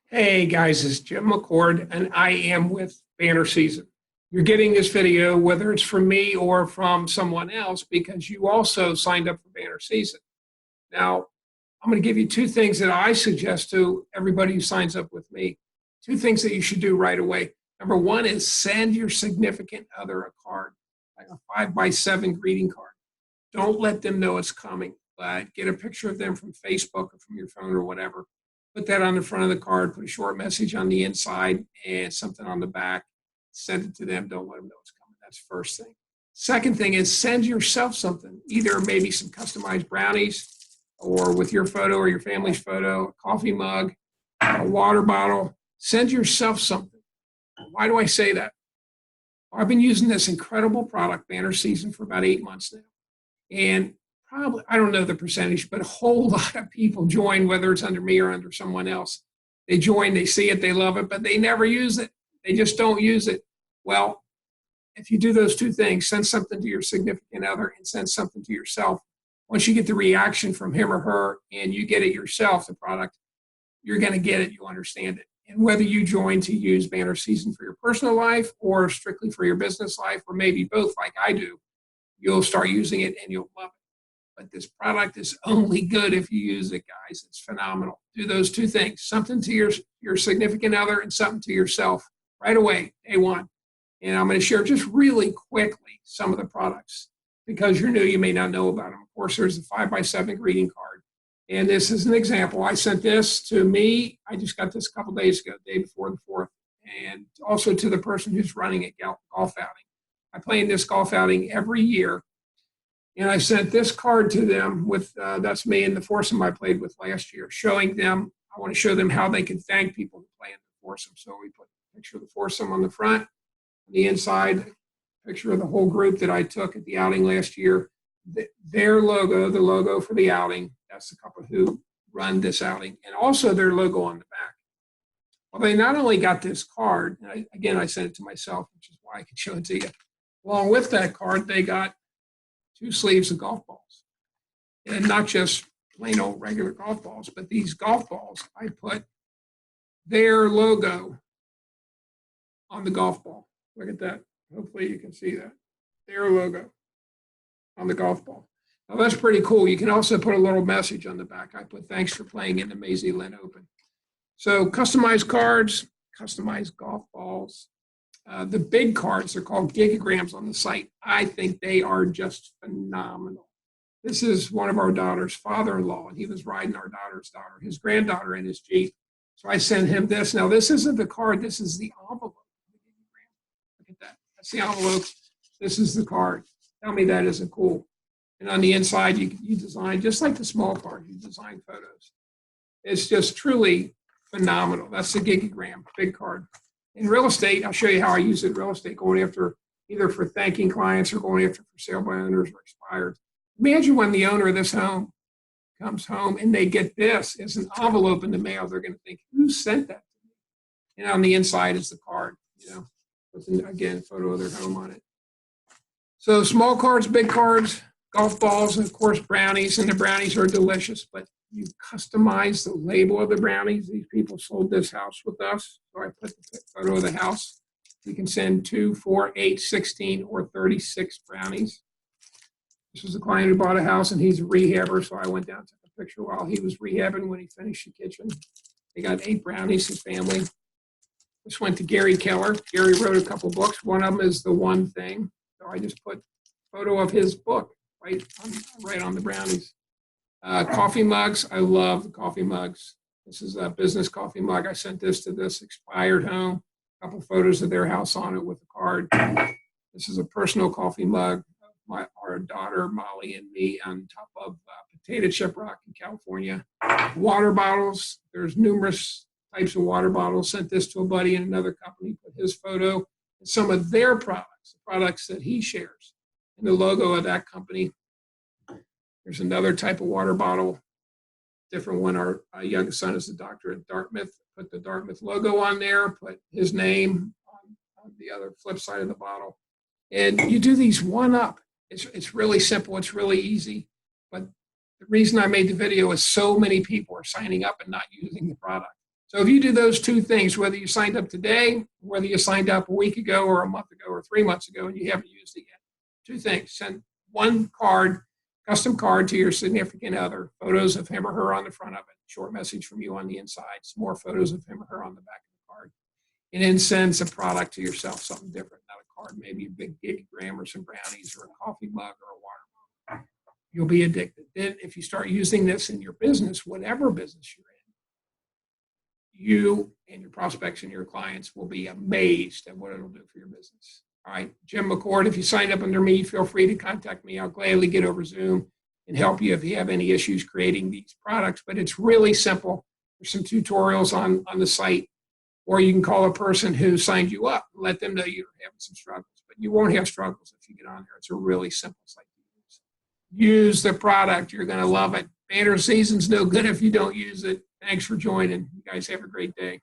Hey guys, it's Jim McCord, and I am with BannerSeason. You're getting this video, whether it's from me or from someone else, because you also signed up for BannerSeason. Now, I'm going to give you two things that I suggest to everybody who signs up with me. Two things that you should do right away. Number one is send your significant other a card, like a 5x7 greeting card. Don't let them know it's coming, but get a picture of them from Facebook or from your phone or whatever. Put that on the front of the card, put a short message on the inside and something on the back. Send it to them. Don't let them know it's coming. That's the first thing. Second thing is send yourself something, either maybe some customized brownies or with your photo or your family's photo, a coffee mug, a water bottle. Send yourself something. Why do I say that? I've been using this incredible product, BannerSeason, for about 8 months now. And probably, I don't know the percentage, but a whole lot of people join, whether it's under me or under someone else. They join, they see it, they love it, but they never use it. They just don't use it. Well, if you do those two things, send something to your significant other and send something to yourself. Once you get the reaction from him or her and you get it yourself, the product, you're going to get it, you'll understand it. And whether you join to use BannerSeason for your personal life or strictly for your business life, or maybe both like I do, you'll start using it and you'll love it. But this product is only good if you use it, guys. It's phenomenal. Do those two things, something to your significant other and something to yourself right away, day one. And I'm going to share just really quickly some of the products because you're new, you may not know about them. Of course, there's the 5x7 greeting card. And this is an example. I sent this to me. I just got this a couple days ago, day before the 4th, and also to the person who's running a golf outing. I play in this golf outing every year. And I sent this card to them with, that's me and the foursome I played with last year, showing them, I want to show them how they can thank people who play in the foursome. So we put a picture of the foursome on the front, on the inside, a picture of the whole group that I took at the outing last year. Their logo, the logo for the outing, that's the couple who run this outing, and also their logo on the back. Well, they not only got this card, and I sent it to myself, which is why I could show it to you. Along with that card, they got 2 sleeves of golf balls. And not just plain old regular golf balls, but these golf balls, I put their logo on the golf ball. Look at that. Hopefully you can see that. Their logo on the golf ball. Now that's pretty cool. You can also put a little message on the back. I put, thanks for playing in the Maisie Lynn Open. So customized cards, customized golf balls. The big cards are called gigograms on the site. I think they are just phenomenal. This is one of our daughter's father-in-law, and he was riding our daughter's daughter, his granddaughter in his Jeep. So I sent him this. Now, this isn't the card. This is the envelope. Look at that. That's the envelope. This is the card. Tell me that isn't cool. And on the inside, you design, just like the small card, you design photos. It's just truly phenomenal. That's the gigogram, big card. In real estate, I'll show you how I use it in real estate, going after either for thanking clients or going after for sale by owners or expired. Imagine when the owner of this home comes home and they get this as an envelope in the mail, they're going to think, who sent that to me? And on the inside is the card, with, again, a photo of their home on it. So small cards, big cards, golf balls, and of course brownies, and the brownies are delicious, but you customize the label of the brownies. These people sold this house with us, so I put the photo of the house. You can send 2, 4, 8, 16, or 36 brownies. This was a client who bought a house, and he's a rehabber, so I went down and took a picture while he was rehabbing when he finished the kitchen. They got 8 brownies, his family. This went to Gary Keller. Gary wrote a couple books. One of them is The One Thing. So I just put a photo of his book right on the brownies. Coffee mugs. I love the coffee mugs. This is a business coffee mug. I sent this to this expired home. A couple photos of their house on it with a card. This is a personal coffee mug of our daughter, Molly, and me on top of potato chip rock in California. Water bottles. There's numerous types of water bottles. Sent this to a buddy in another company, put his photo and some of their products, the products that he shares, and the logo of that company. There's another type of water bottle, different one. Our youngest son is a doctor at Dartmouth. Put the Dartmouth logo on there, put his name on the other flip side of the bottle. And you do these one up. It's really simple. It's really easy. But the reason I made the video is so many people are signing up and not using the product. So if you do those two things, whether you signed up today, whether you signed up a week ago or a month ago or 3 months ago and you haven't used it yet, two things. Send one card, custom card to your significant other, photos of him or her on the front of it, short message from you on the inside, some more photos of him or her on the back of the card. And then send some product to yourself, something different, not a card, maybe a big gigagram or some brownies or a coffee mug or a water mug. You'll be addicted. Then if you start using this in your business, whatever business you're in, you and your prospects and your clients will be amazed at what it'll do for your business. All right, Jim McCord, if you signed up under me, feel free to contact me. I'll gladly get over Zoom and help you if you have any issues creating these products. But it's really simple. There's some tutorials on the site, or you can call a person who signed you up and let them know you're having some struggles. But you won't have struggles if you get on there. It's a really simple site to use. Use the product. You're going to love it. Banner Season's no good if you don't use it. Thanks for joining. You guys have a great day.